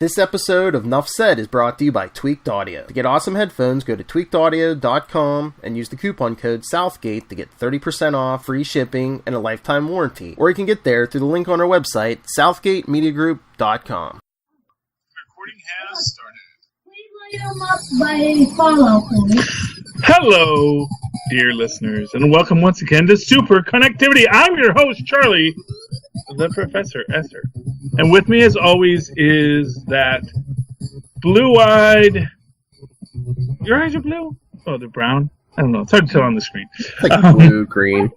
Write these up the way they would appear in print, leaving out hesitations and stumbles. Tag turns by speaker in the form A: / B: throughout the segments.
A: This episode of Nuff Said is brought to you by Tweaked Audio. To get awesome headphones, go to tweakedaudio.com and use the coupon code Southgate to get 30% off, free shipping, and a lifetime warranty. Or you can get there through the link on our website, southgatemediagroup.com.
B: Recording has started. Hello, dear listeners, and welcome once again to Superconnectivity. I'm your host, Charlie, the Professor Esser. And with me, as always, is that blue-eyed... Your eyes are blue? Oh, they're brown? I don't know. It's hard to tell on the screen.
A: Like blue-green.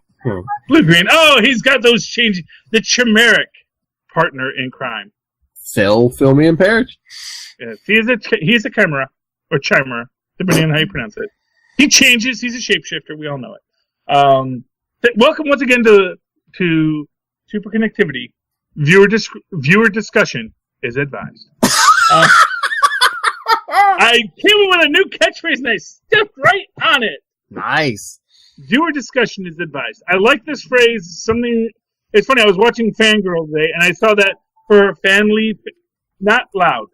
B: Blue-green. Oh, he's got those changes. The chimeric partner in crime.
A: Phil me and Perich.
B: Yes, he's a chimera, or chimera, depending on how you pronounce it. He changes. He's a shapeshifter. We all know it. Welcome once again to Superconnectivity. Viewer discussion is advised. I came up with a new catchphrase and I stepped right on it.
A: Nice.
B: Viewer discussion is advised. I like this phrase. It's funny. I was watching Fangirl today and I saw that for family, not loud.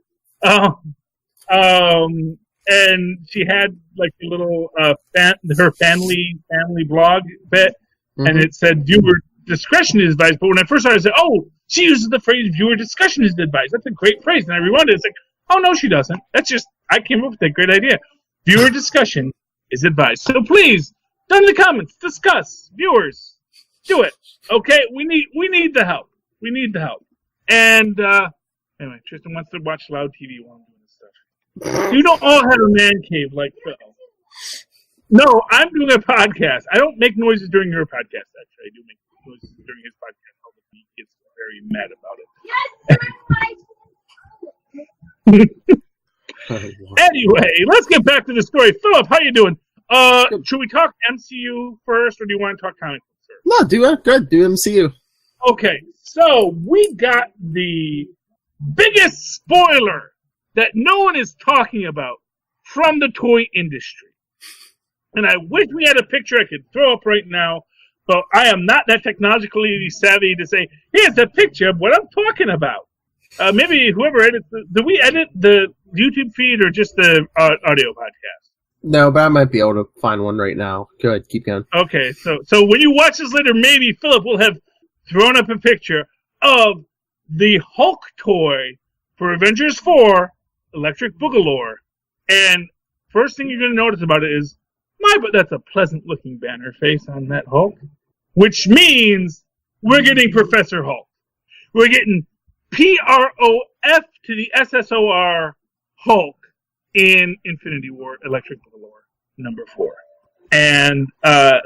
B: And she had like a little her family blog bit, and it said viewer discretion is advised. But when I first started, I said, "Oh, she uses the phrase viewer discussion is advised." That's a great phrase, and I rewound it. It's like, "Oh no, she doesn't." That's just I came up with that great idea. Viewer discussion is advised. So please, down in the comments, discuss. Viewers, do it. Okay, we need the help. We need the help. And anyway, Tristan wants to watch loud TV while I'm doing this stuff. You don't all have a man cave like Phil. No, I'm doing a podcast. I don't make noises during your podcast, actually. I do make noises during his podcast. He gets very mad about it. Anyway, let's get back to the story. Philip, how you doing? Should we talk MCU first, or do you want to talk comic books first?
A: No, do it. Good. Do MCU.
B: Okay, so we got the biggest spoiler that no one is talking about from the toy industry. And I wish we had a picture I could throw up right now, but I am not that technologically savvy to say, here's a picture of what I'm talking about. Maybe whoever edits do we edit the YouTube feed or just the audio podcast?
A: No, but I might be able to find one right now. Go ahead, keep going.
B: Okay, so when you watch this later, maybe Philip will have thrown up a picture of the Hulk toy for Avengers 4, Electric Boogaloo. And first thing you're going to notice about it is, but that's a pleasant-looking banner face on that Hulk. Which means we're getting Professor Hulk. We're getting PROF to the SSOR Hulk in Infinity War, Electric Boogaloo number 4. And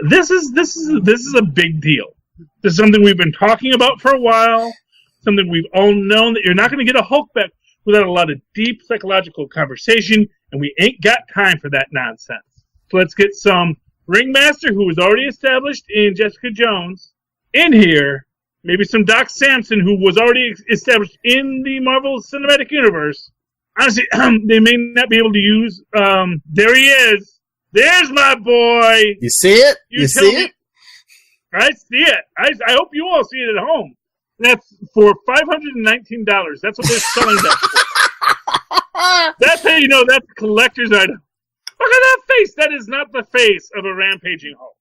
B: this is a big deal. This is something we've been talking about for a while. Something we've all known that you're not going to get a Hulk back without a lot of deep psychological conversation, and we ain't got time for that nonsense. So let's get some Ringmaster, who was already established in Jessica Jones, in here. Maybe some Doc Samson, who was already established in the Marvel Cinematic Universe. Honestly, they may not be able to use... there he is. There's my boy.
A: You see it? You see it?
B: I see it. I hope you all see it at home. That's for $519. That's what they're selling that for. That's how you know that's a collector's item. Look at that face. That is not the face of a rampaging Hulk.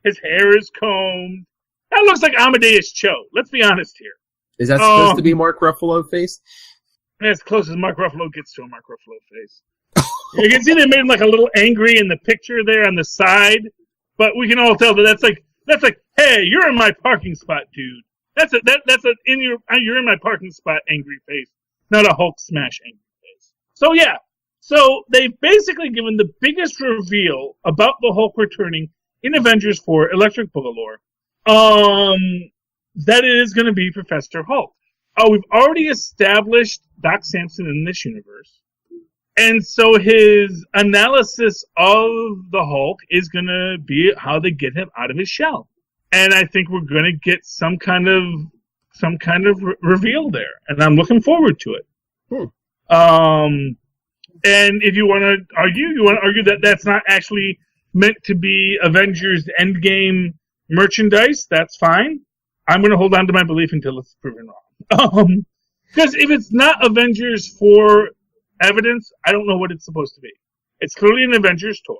B: His hair is combed. That looks like Amadeus Cho. Let's be honest here.
A: Is that supposed to be Mark Ruffalo face?
B: As close as Mark Ruffalo gets to a Mark Ruffalo face. You can see they made him like a little angry in the picture there on the side, but we can all tell that that's like, hey, you're in my parking spot, dude. You're in my parking spot angry face, not a Hulk smash angry face. So yeah, so they've basically given the biggest reveal about the Hulk returning in Avengers 4, Electric Boogaloo. That it is going to be Professor Hulk. We've already established Doc Samson in this universe. And so his analysis of the Hulk is going to be how they get him out of his shell. And I think we're going to get some kind of reveal there. And I'm looking forward to it. And if you want to argue that that's not actually meant to be Avengers Endgame merchandise, that's fine. I'm going to hold on to my belief until it's proven wrong. Because if it's not Avengers 4 evidence, I don't know what it's supposed to be. It's clearly an Avengers toy.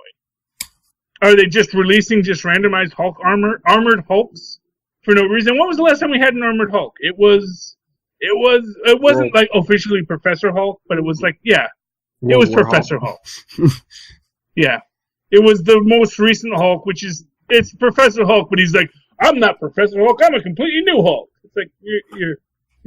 B: Are they just releasing randomized Hulk armored Hulks for no reason? When was the last time we had an armored Hulk? It wasn't like officially Professor Hulk, but it was like, yeah, it was Professor Hulk. Yeah. It was the most recent Hulk, it's Professor Hulk, but he's like, I'm not Professor Hulk, I'm a completely new Hulk. It's like, you're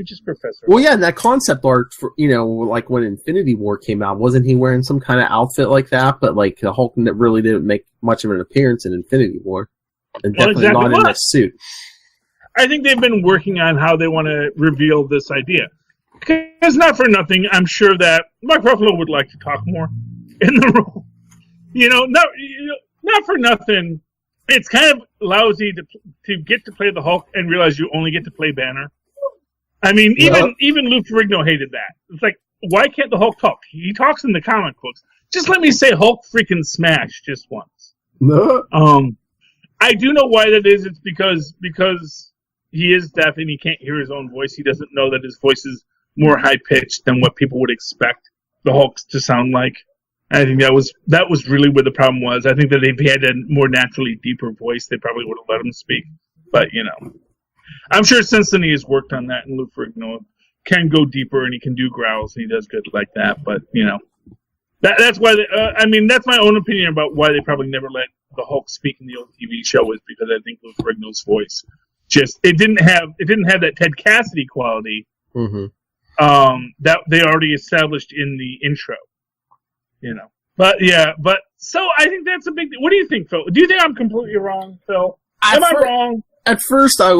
B: just Professor Hulk.
A: Well, yeah, and that concept art, for, like when Infinity War came out, wasn't he wearing some kind of outfit like that? But like the Hulk really didn't make much of an appearance in Infinity War. And definitely not in this suit.
B: I think they've been working on how they want to reveal this idea. Because not for nothing, I'm sure that Mark Ruffalo would like to talk more in the role. Not for nothing. It's kind of lousy to get to play the Hulk and realize you only get to play Banner. I mean, even Lou Ferrigno hated that. It's like, why can't the Hulk talk? He talks in the comic books. Just let me say Hulk freaking smash just once.
A: No.
B: I do know why that is. It's because he is deaf and he can't hear his own voice. He doesn't know that his voice is more high-pitched than what people would expect the Hulk to sound like. I think that was really where the problem was. I think that if he had a more naturally deeper voice, they probably would have let him speak. But, I'm sure since then he has worked on that, and Lou Ferrigno can go deeper, and he can do growls, and he does good like that. But, that's why, that's my own opinion about why they probably never let the Hulk speak in the old TV show, is because I think Lou Ferrigno's voice it didn't have that Ted Cassidy quality that they already established in the intro. But so I think that's a big deal. What do you think, Phil? Do you think I'm completely wrong, Phil? Am I wrong?
A: At first, I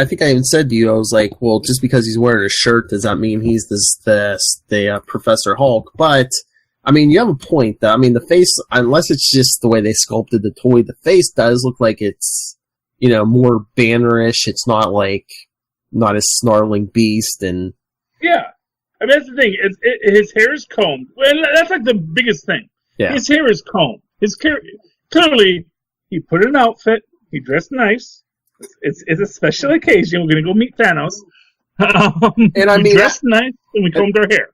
A: think I even said to you, I was like, well, just because he's wearing a shirt, does that mean he's the Professor Hulk? But, you have a point, though. The face, unless it's just the way they sculpted the toy, the face does look like it's, more Bannerish. It's not a snarling beast, and...
B: Yeah. That's the thing. His hair is combed. Well, that's like the biggest thing. Yeah. His hair is combed. Clearly, he put an outfit. He dressed nice. It's a special occasion. We're going to go meet Thanos. We dressed nice, and we combed our hair.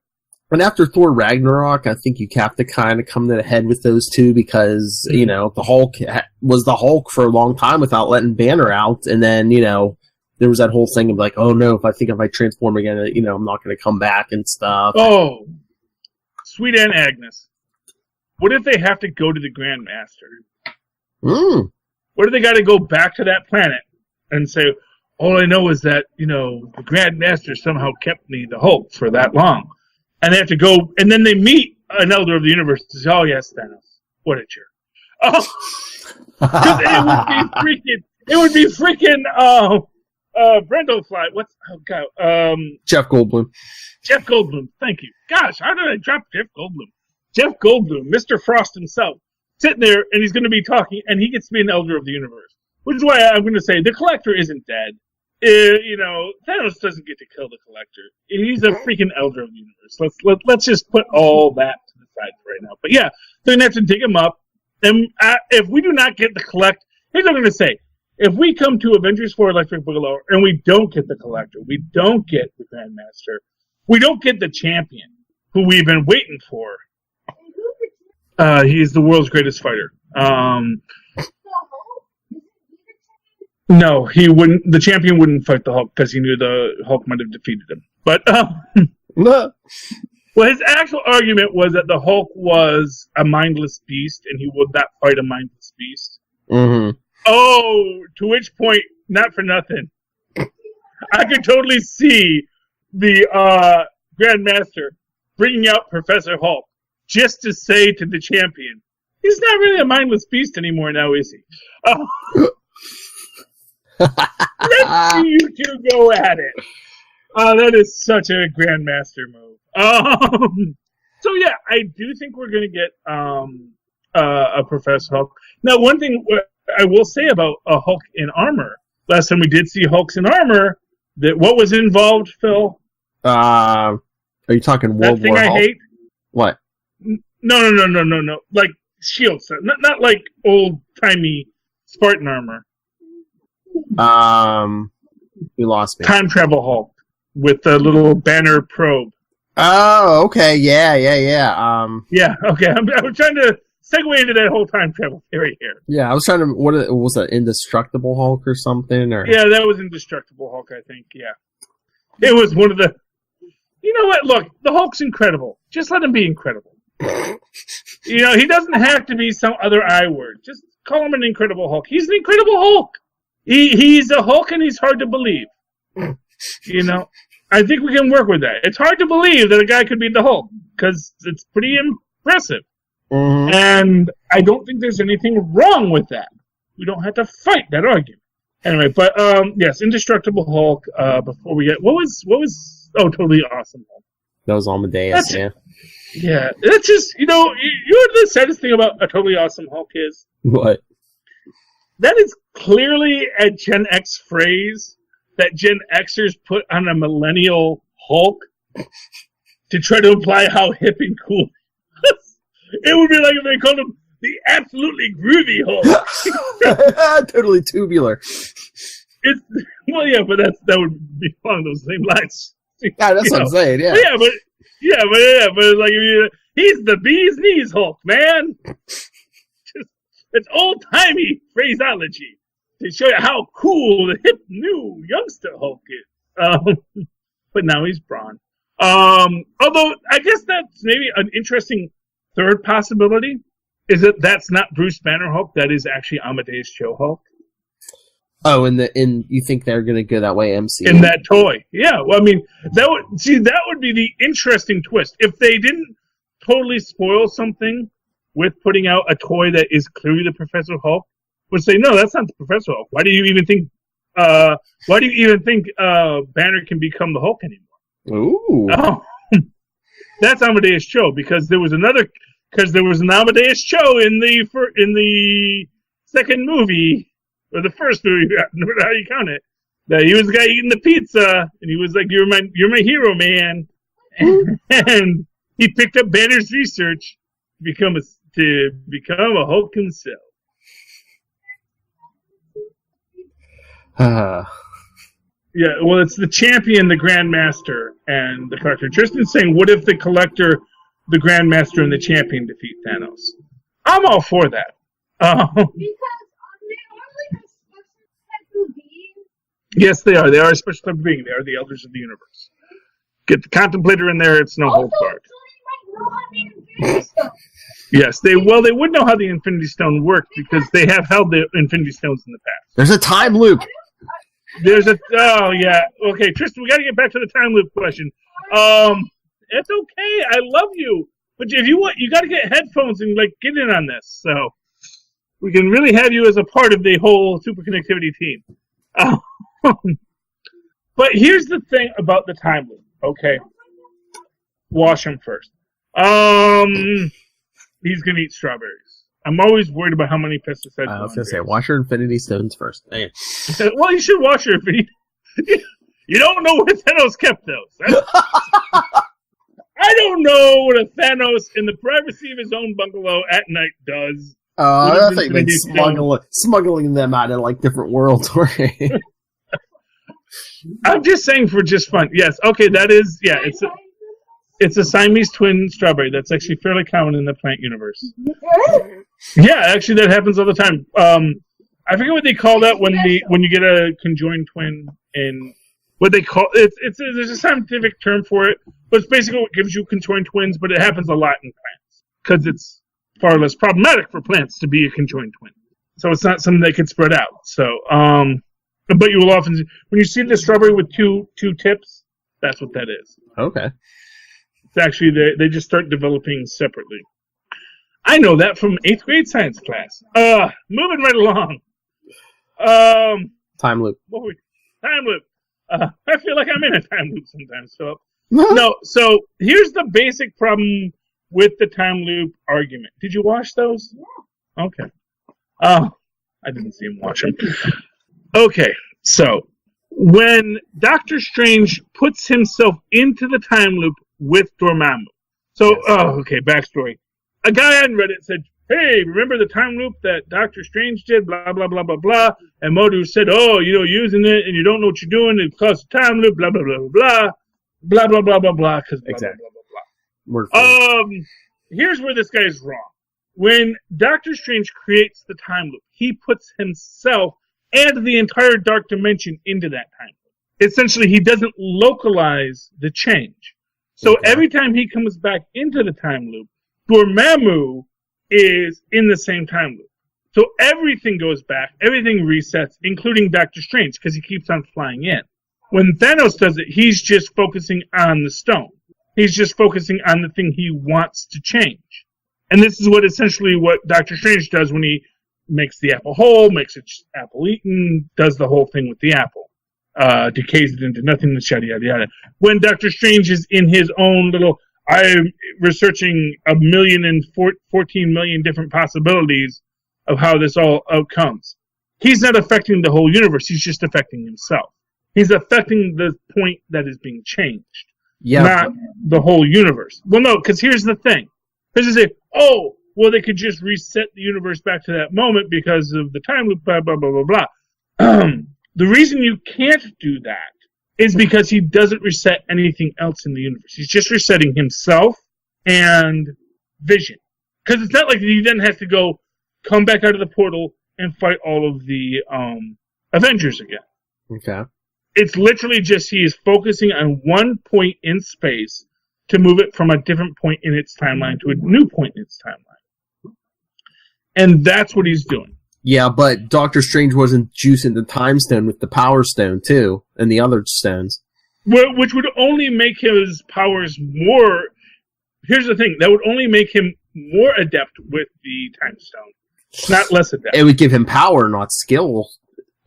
A: And after Thor Ragnarok, I think you have to kind of come to the head with those two because, the Hulk was the Hulk for a long time without letting Banner out. And then, there was that whole thing of like, oh no, if I transform again, I'm not going to come back and stuff.
B: Oh, sweet Aunt Agnes. What if they have to go to the Grandmaster? What if they got to go back to that planet and say, all I know is that, the Grandmaster somehow kept me the Hulk for that long. And they have to go, and then they meet an Elder of the Universe and say, oh yes, Thanos. What a jerk. Oh, because it would be freaking, Brendolfly.
A: Jeff Goldblum.
B: Jeff Goldblum. Thank you. Gosh, how did I drop Jeff Goldblum? Jeff Goldblum, Mr. Frost himself, sitting there, and he's going to be talking, and he gets to be an Elder of the Universe. Which is why I'm going to say the Collector isn't dead. Thanos doesn't get to kill the Collector. He's a freaking Elder of the Universe. Let's just put all that to the side for right now. But yeah, they're going to have to dig him up. And if we do not get the Collector, here's what I'm going to say. If we come to Avengers 4 Electric Boogaloo and we don't get the Collector, we don't get the Grandmaster, we don't get the Champion, who we've been waiting for. He's the world's greatest fighter. No, he wouldn't. The Champion wouldn't fight the Hulk because he knew the Hulk might have defeated him. But well, his actual argument was that the Hulk was a mindless beast, and he would not fight a mindless beast.
A: Mm-hmm.
B: Oh, to which point, not for nothing, I could totally see the Grandmaster bringing out Professor Hulk just to say to the Champion, he's not really a mindless beast anymore now, is he? Let's see you two go at it. That is such a Grandmaster move. So yeah, I do think we're going to get a Professor Hulk. Now, one thing I will say about a Hulk in armor, last time we did see Hulks in armor, what was involved, Phil?
A: Are you talking World War Hulk? That thing I hate? What?
B: No. Like shield set. Not like old-timey Spartan armor.
A: You lost me.
B: Time travel Hulk. with the little Banner probe.
A: Oh, okay, yeah.
B: Yeah, okay. I'm trying to segue into that whole time travel theory here.
A: Yeah, I was trying to. What was that? Indestructible Hulk or something? Or
B: yeah, that was Indestructible Hulk, I think. Yeah, it was one of the. You know what? Look, the Hulk's incredible. Just let him be incredible. You know, he doesn't have to be some other I word. Just call him an Incredible Hulk. He's an Incredible Hulk. He's a Hulk, and he's hard to believe. You know, I think we can work with that. It's hard to believe that a guy could be the Hulk because it's pretty impressive.
A: Mm-hmm.
B: And I don't think there's anything wrong with that. We don't have to fight that argument. Anyway, but yes, Indestructible Hulk. Before we get what was Totally Awesome Hulk.
A: That was Amadeus.
B: Yeah, that's just you know the saddest thing about a Totally Awesome Hulk is
A: what?
B: That is clearly a Gen X phrase that Gen Xers put on a millennial Hulk to try to imply how hip and cool. It would be like if they called him the absolutely groovy Hulk.
A: Totally tubular.
B: But that would be along those same lines.
A: Yeah, that's what I'm saying. Yeah.
B: But like he's the bee's knees Hulk, man. It's old timey phraseology to show you how cool the hip new youngster Hulk is. But now he's Braun. Although I guess that's maybe an interesting third possibility is that that's not Bruce Banner Hulk. That is actually Amadeus Cho Hulk.
A: Oh, you think they're going to go that way, MC?
B: In that toy, yeah. Well, I mean, that would be the interesting twist if they didn't totally spoil something with putting out a toy that is clearly the Professor Hulk. Would say, no, that's not the Professor Hulk. Why do you even think? Banner can become the Hulk anymore?
A: Ooh.
B: Oh, that's Amadeus Cho because there was an Amadeus Cho in the second movie. Or the first movie, no matter how you count it, that he was the guy eating the pizza, and he was like, "You're my hero, man," and he picked up Banner's research to become a Hulk himself. Yeah, well, it's the champion, the Grandmaster, and the Collector. Tristan's saying, "What if the Collector, the Grandmaster, and the champion defeat Thanos?" I'm all for that. Yes, they are. They are a special type of being. They are the elders of the universe. Get the Contemplator in there, it's no hold barred. Yes, they would know how the Infinity Stone worked because they have held the Infinity Stones in the past.
A: There's a time loop.
B: Okay, Tristan, we got to get back to the time loop question. It's okay. I love you, but if you want, you got to get headphones and get in on this, so we can really have you as a part of the whole Superconnectivity team. But here's the thing about the time loop. Okay, wash him first. He's gonna eat strawberries. I'm always worried about how many pesticides.
A: I was gonna say, wash your Infinity Stones first. Dang.
B: Well, you should wash your Infinity. You don't know where Thanos kept those. I don't know what a Thanos in the privacy of his own bungalow at night does.
A: I think they'd smuggling them out of different worlds.
B: I'm just saying for just fun. Yes, okay, that is it's a Siamese twin strawberry. That's actually fairly common in the plant universe. Yeah, actually that happens all the time. I forget what they call that when you get a conjoined twin in what they call there's a scientific term for it, but it's basically what gives you conjoined twins, but it happens a lot in plants because it's far less problematic for plants to be a conjoined twin. So it's not something that can spread out. So, but you will often, when you see the strawberry with two tips, that's what that is.
A: Okay.
B: It's actually, they just start developing separately. I know that from 8th grade science class. Moving right along.
A: Time loop.
B: Time loop. I feel like I'm in a time loop sometimes, Philip. No, so here's the basic problem with the time loop argument. Did you watch those? Yeah. Okay. I didn't see him watch them. Okay, so when Doctor Strange puts himself into the time loop with Dormammu. So, backstory. A guy on Reddit said, hey, remember the time loop that Doctor Strange did, blah, blah, blah, blah, blah. And Modu said, oh, using it and you don't know what you're doing, it causes a time loop, blah, blah, blah, blah, blah, blah, blah, blah, blah, blah, because blah,
A: exactly.
B: blah, blah, blah, blah. Here's where this guy is wrong. When Doctor Strange creates the time loop, he puts himself and the entire dark dimension into that time loop. Essentially, he doesn't localize the change. So every time he comes back into the time loop, Dormammu is in the same time loop. So everything goes back, everything resets, including Doctor Strange, because he keeps on flying in. When Thanos does it, he's just focusing on the stone. He's just focusing on the thing he wants to change. And this is what Doctor Strange does when he makes the apple whole, makes it apple eaten, does the whole thing with the apple. Decays it into nothingness, yada, yada, yada. When Doctor Strange is in his own little, I'm researching 14 million different possibilities of how this all outcomes. He's not affecting the whole universe. He's just affecting himself. He's affecting the point that is being changed, not the whole universe. Well, no, because here's the thing. Because they say, oh, well, they could just reset the universe back to that moment because of the time loop, blah, blah, blah, blah, blah. The reason you can't do that is because he doesn't reset anything else in the universe. He's just resetting himself and Vision. Because it's not like he then has to come back out of the portal and fight all of the Avengers again.
A: Okay.
B: It's literally just he is focusing on one point in space to move it from a different point in its timeline to a new point in its timeline. And that's what he's doing.
A: Yeah, but Doctor Strange wasn't juicing the Time Stone with the Power Stone, too, and the other stones.
B: Well, which would only make his powers more... Here's the thing. That would only make him more adept with the Time Stone, not less adept.
A: It would give him power, not skill.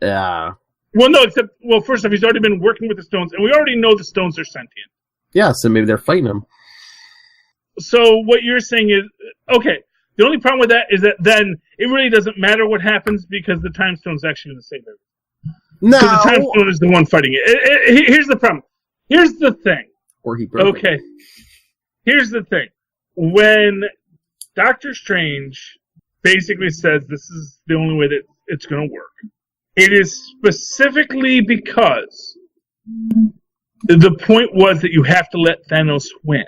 B: Well, no, first off, he's already been working with the stones, and we already know the stones are sentient.
A: Yeah, so maybe they're fighting him.
B: So what you're saying is, okay, the only problem with that is that then it really doesn't matter what happens because the Time Stone's actually going to save everything. No! Because the Time Stone is the one fighting it. Here's the problem. Here's the thing.
A: Or he broke
B: it. Here's the thing. When Doctor Strange basically says this is the only way that it's going to work, it is specifically because the point was that you have to let Thanos win.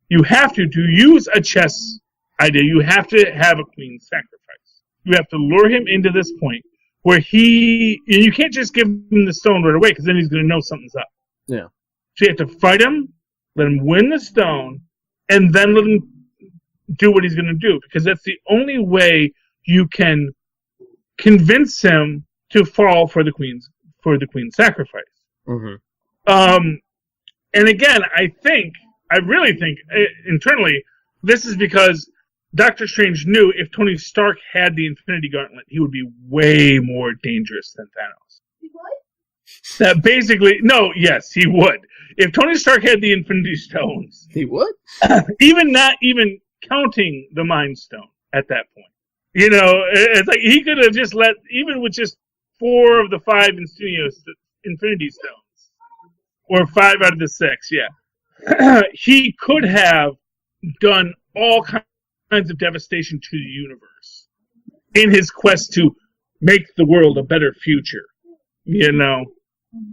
B: You have to use a chess idea. You have to have a queen sacrifice. You have to lure him into this point where and you can't just give him the stone right away because then he's going to know something's up.
A: Yeah.
B: So you have to fight him, let him win the stone, and then let him do what he's going to do because that's the only way you can convince him to fall for the queen's sacrifice.
A: Mm-hmm.
B: And again, I really think internally, this is because Doctor Strange knew if Tony Stark had the Infinity Gauntlet, he would be way more dangerous than Thanos.
C: He would?
B: That basically, yes, he would. If Tony Stark had the Infinity Stones,
A: he would.
B: Not even counting the Mind Stone at that point. It's like he could have just even with just 4 of the 5 Infinity Stones, or 5 out of the 6, yeah. He could have done all kinds of devastation to the universe in his quest to make the world a better future.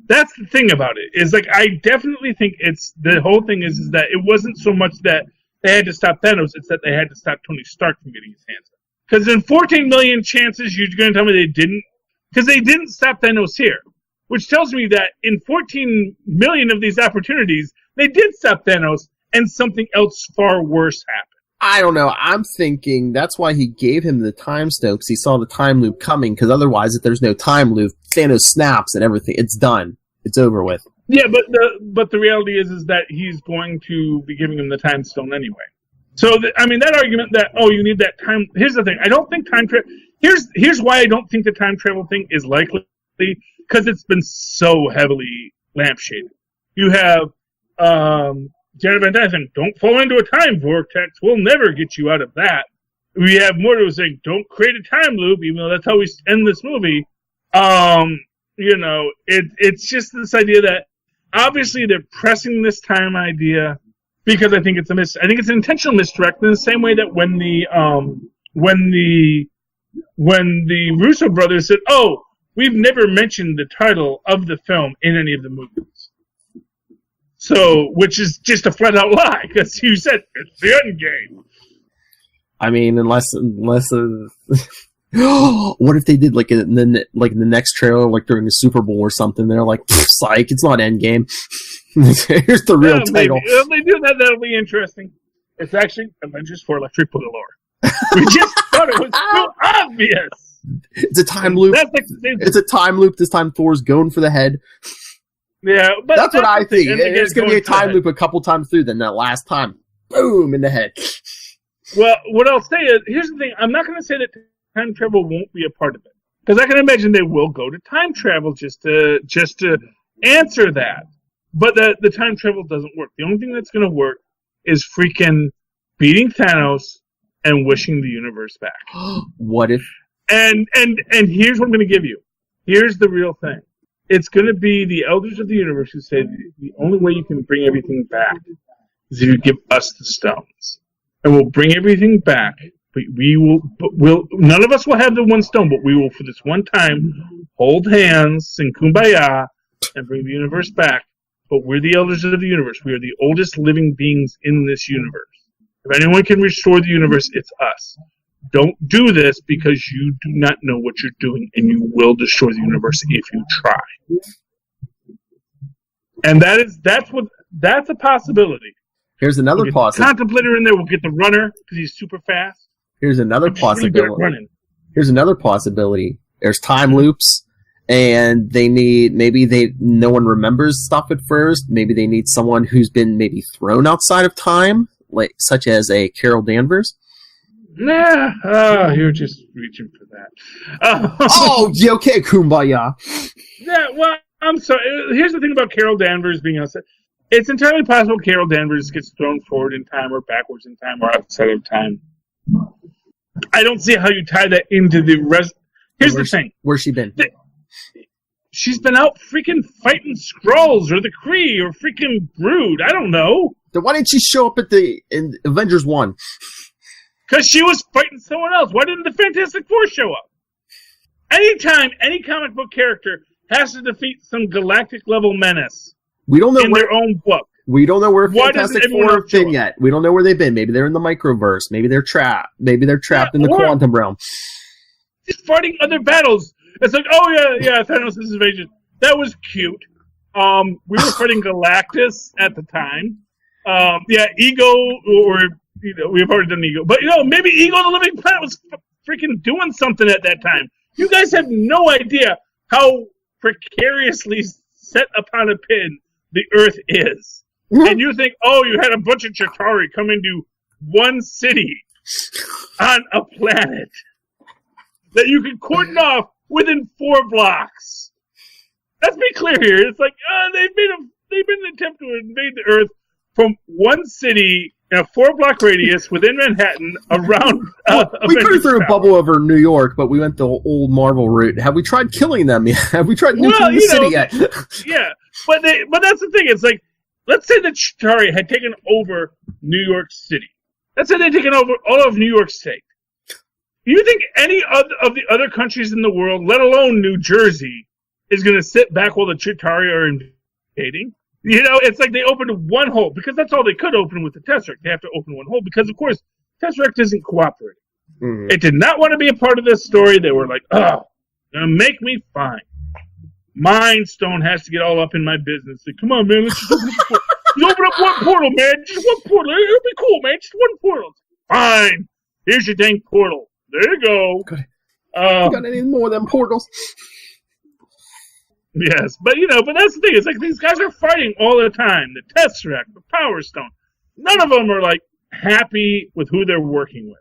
B: That's the thing about it. Is like I definitely think the whole thing is that it wasn't so much that they had to stop Thanos, it's that they had to stop Tony Stark from getting his hands up. Because in 14 million chances, you're going to tell me they didn't? Because they didn't stop Thanos here. Which tells me that in 14 million of these opportunities, they did stop Thanos, and something else far worse happened.
A: I don't know. I'm thinking that's why he gave him the Time Stone, because he saw the time loop coming, because otherwise, if there's no time loop, Thanos snaps and everything. It's done. It's over with.
B: Yeah, but the reality is that he's going to be giving him the Time Stone anyway. So, that argument that, you need that time... Here's the thing. I don't think time travel... Here's why I don't think the time travel thing is likely, because it's been so heavily lampshaded. You have Janet Van Dyne saying, don't fall into a time vortex. We'll never get you out of that. We have Mordo saying, don't create a time loop, even though that's how we end this movie. It's just this idea that obviously they're pressing this time idea because I think it's an intentional misdirect in the same way that when the when the Russo brothers said, "Oh, we've never mentioned the title of the film in any of the movies." So, which is just a flat out lie, because you said it's the Endgame.
A: I mean, unless what if they did like in the next trailer, like during the Super Bowl or something? They're like, "Psych, it's not Endgame." Here's the real title.
B: Maybe. If they do that, that'll be interesting. It's actually Avengers 4 Electric Boogalore. We just thought it was so obvious.
A: It's a time loop. It's a time loop. This time Thor's going for the head.
B: Yeah, but
A: that's what I think. It's going to be a time loop a couple times through. Then that last time, boom, in the head.
B: Well, what I'll say is, here's the thing. I'm not going to say that time travel won't be a part of it, because I can imagine they will go to time travel just to answer that. But the time travel doesn't work. The only thing that's going to work is freaking beating Thanos and wishing the universe back.
A: What if?
B: And here's what I'm going to give you. Here's the real thing. It's going to be the elders of the universe who say the only way you can bring everything back is if you give us the stones, and we'll bring everything back. But we'll none of us will have the one stone, but we will, for this one time, hold hands, sing kumbaya, and bring the universe back. But we're the elders of the universe. We are the oldest living beings in this universe. If anyone can restore the universe, it's us. Don't do this, because you do not know what you're doing, and you will destroy the universe if you try. And that's a possibility.
A: Here's another possibility.
B: Contemplator in there. We'll get the runner because he's super fast.
A: Here's another possibility. Here's another possibility. There's time loops. And no one remembers stuff at first. Maybe they need someone who's been maybe thrown outside of time, like such as a Carol Danvers.
B: Nah, you're just reaching for that.
A: Okay, kumbaya.
B: Yeah, well, I'm sorry. Here's the thing about Carol Danvers being outside. It's entirely possible Carol Danvers gets thrown forward in time or backwards in time or outside of time. I don't see how you tie that into the rest. Here's the thing.
A: Where's she been?
B: She's been out freaking fighting Skrulls or the Kree or freaking Brood. I don't know.
A: Then why didn't she show up in Avengers 1?
B: Because she was fighting someone else. Why didn't the Fantastic Four show up? Anytime any comic book character has to defeat some galactic level menace their own book.
A: We don't know where Fantastic Four have been yet. We don't know where they've been. Maybe they're in the microverse. Maybe they're trapped. Maybe they're trapped in the quantum realm.
B: Just fighting other battles. It's like, Thanos' invasion. That was cute. We were fighting Galactus at the time. Ego, or we've already done Ego, but maybe Ego the Living Planet was freaking doing something at that time. You guys have no idea how precariously set upon a pin the Earth is, and you think, you had a bunch of Chitauri come into one city on a planet that you can cordon off within 4 blocks. Let's be clear here. It's like they've made an attempt to invade the Earth from one city in a 4-block radius within Manhattan around.
A: We could have threw a bubble over New York, but we went the old Marvel route. Have we tried killing them yet? Have we tried nuking the city yet?
B: Yeah, but that's the thing. It's like, let's say that Chitauri had taken over New York City. Let's say they'd taken over all of New York State. You think any of the other countries in the world, let alone New Jersey, is going to sit back while the Chitauri are invading? It's like they opened one hole, because that's all they could open with the Tesseract. They have to open one hole, because, of course, Tesseract isn't cooperating. Mm-hmm. It did not want to be a part of this story. They were like, going to make me fine. Mind Stone has to get all up in my business. Like, come on, man, let's just open up open up one portal, man. Just one portal. It'll be cool, man. Just one portal. Fine. Here's your dang portal. There you go.
A: Got any more of them portals?
B: Yes, but that's the thing. It's like these guys are fighting all the time. The Tesseract, the Power Stone. None of them are like happy with who they're working with.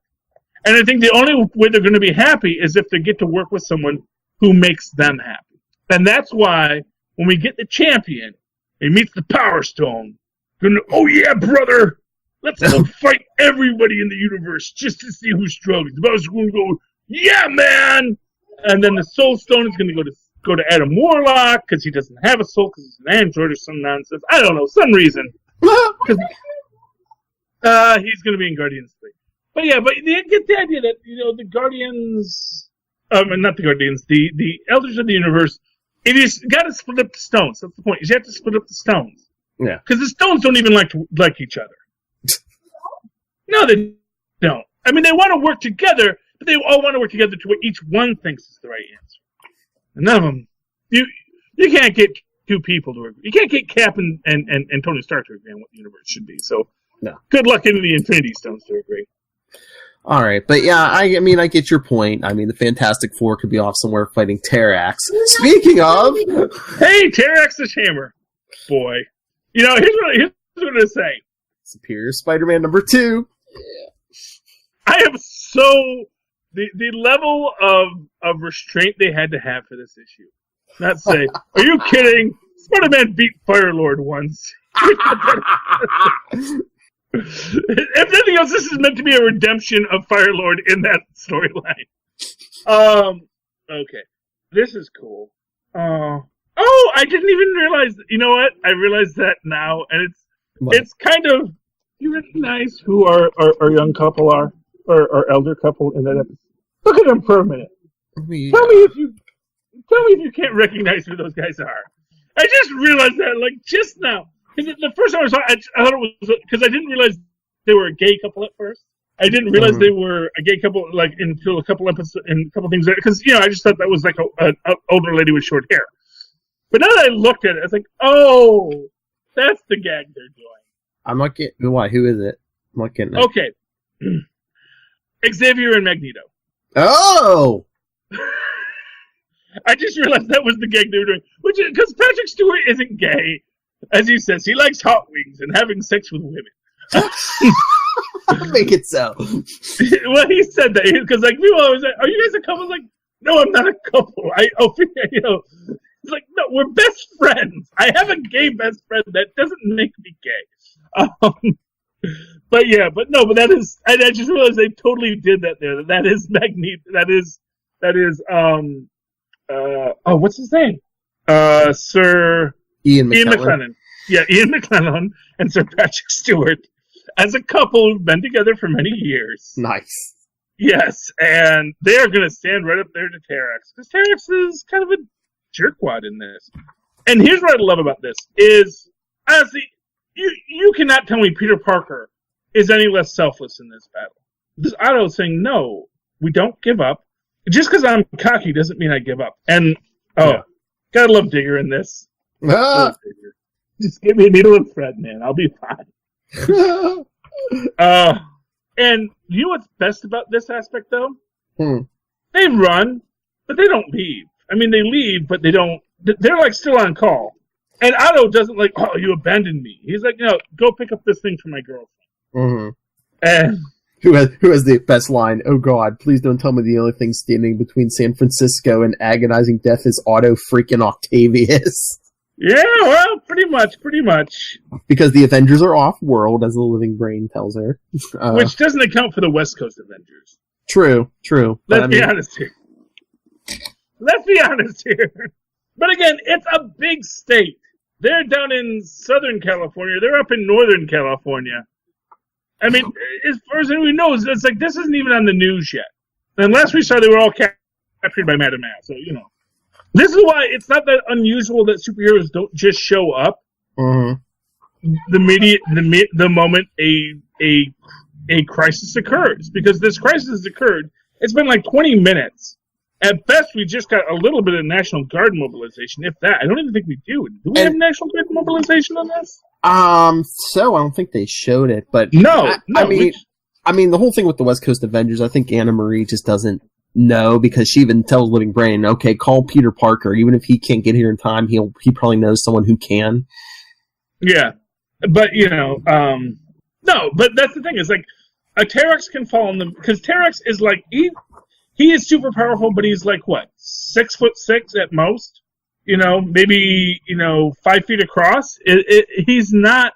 B: And I think the only way they're going to be happy is if they get to work with someone who makes them happy. And that's why when we get the champion, he meets the Power Stone. Oh yeah, brother. Let's go fight everybody in the universe just to see who's struggling. The Power Stone will go, yeah, man. And then the Soul Stone is going to go to Adam Warlock because he doesn't have a soul because he's an android or some nonsense. I don't know, some reason. Because he's going to be in Guardians 3. But you get the idea that, the Guardians, not the Guardians, the Elders of the Universe, it is got to split up the stones. That's the point. You have to split up the stones.
A: Yeah.
B: Because the stones don't even like each other. No, they don't. I mean, they want to work together, but they all want to work together to what each one thinks is the right answer. And none of them, you can't get two people to agree. You can't get Cap and Tony Stark to agree on what the universe should be. So,
A: no.
B: Good luck getting the Infinity Stones to agree.
A: All right, but yeah, I mean, I get your point. I mean, the Fantastic Four could be off somewhere fighting Terax. Speaking of,
B: hey, Terax the Hammer, boy. Here's what I'm gonna say.
A: Superior Spider-Man #2.
B: Yeah. I am so the level of restraint they had to have for this issue. Not say, are you kidding? Spider-Man beat Firelord once. If nothing else, this is meant to be a redemption of Firelord in that storyline. Okay. This is cool. I didn't even realize. You know what? I realized that now, and it's kind of. You recognize who our young couple are, or our elder couple in that episode. Look at them for a minute. Tell me if you can't recognize who those guys are. I just realized that just now. Because the first time I saw it, I thought it was because I didn't realize they were a gay couple at first. I didn't realize they were a gay couple until a couple episodes and a couple things because I just thought that was like an older lady with short hair. But now that I looked at it, I was like, oh, that's the gag they're doing.
A: I'm not getting why. Who is it? I'm not getting it.
B: Okay, Xavier and Magneto.
A: Oh.
B: I just realized that was the gag they were doing, which is because Patrick Stewart isn't gay. As he says, he likes hot wings and having sex with women.
A: Make it so.
B: Well, he said that because people always say, "Are you guys a couple?" I was like, "No, I'm not a couple." It's like, "No, we're best friends. I have a gay best friend. That doesn't make me gay." But that is. I just realized they totally did that there. That is Magneto. That is. What's his name? Sir.
A: Ian McKellen.
B: Yeah, Ian McKellen and Sir Patrick Stewart as a couple who've been together for many years.
A: Nice.
B: Yes, and they're going to stand right up there to Terax because Terax is kind of a jerkwad in this. And here's what I love about this is, honestly, you cannot tell me Peter Parker is any less selfless in this battle. This Otto is saying, no, we don't give up. Just because I'm cocky doesn't mean I give up. And, gotta love Digger in this. Just give me a needle and thread, man. I'll be fine. And you know what's best about this aspect, though? They run, but they don't leave. I mean, they leave, but they don't. They're still on call. And Otto doesn't oh, you abandoned me. He's like, no, go pick up this thing for my girlfriend.
A: Mm-hmm.
B: And
A: who has the best line? Oh God, please don't tell me the only thing standing between San Francisco and agonizing death is Otto freaking Octavius.
B: Yeah, well, pretty much.
A: Because the Avengers are off-world, as the living brain tells her.
B: Which doesn't account for the West Coast Avengers.
A: True.
B: Let's be honest here. But again, it's a big state. They're down in Southern California. They're up in Northern California. I mean, as far as anyone knows, it's this isn't even on the news yet. And last we saw, they were all captured by Madame Mass. So, This is why it's not that unusual that superheroes don't just show up. Mm-hmm. The moment a crisis occurs, because this crisis has occurred. It's been 20 minutes. At best, we just got a little bit of National Guard mobilization, if that. I don't even think we do. Do we have National Guard mobilization on this?
A: So I don't think they showed it, but
B: no.
A: I mean, the whole thing with the West Coast Avengers, I think Anna Marie just doesn't know because she even tells Living Brain, okay, call Peter Parker. Even if he can't get here in time, he probably knows someone who can. Yeah, but
B: no, but that's the thing is a Terax can fall on them because Terax is he is super powerful, but he's 6'6" at most. Maybe 5 feet across. He's not,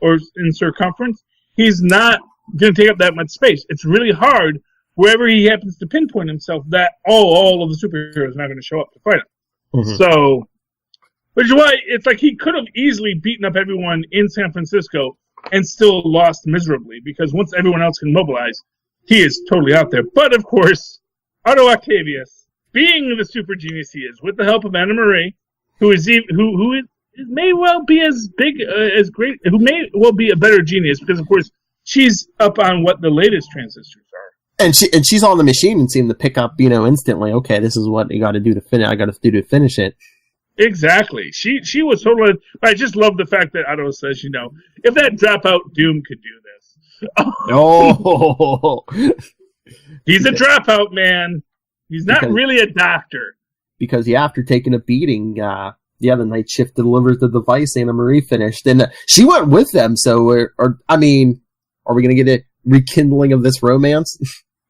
B: or in circumference, he's not going to take up that much space. It's really hard wherever he happens to pinpoint himself that all of the superheroes are not going to show up to fight him. Mm-hmm. So, which is why it's he could have easily beaten up everyone in San Francisco and still lost miserably because once everyone else can mobilize, he is totally out there. But of course, Otto Octavius, being the super genius he is, with the help of Anna Marie, who may well be as big as great, who may well be a better genius because of course she's up on what the latest transistors are.
A: And she's on the machine and seemed to pick up, instantly. Okay, this is what you got to do to finish. I got to do to finish it.
B: Exactly. She was totally. I just love the fact that Otto says, if that dropout Doom could do this.
A: Oh,
B: he's a dropout, man. He's not really a doctor.
A: Because after taking a beating, the night shift delivers the device. Anna Marie finished, and she went with them. So, are we going to get a rekindling of this romance?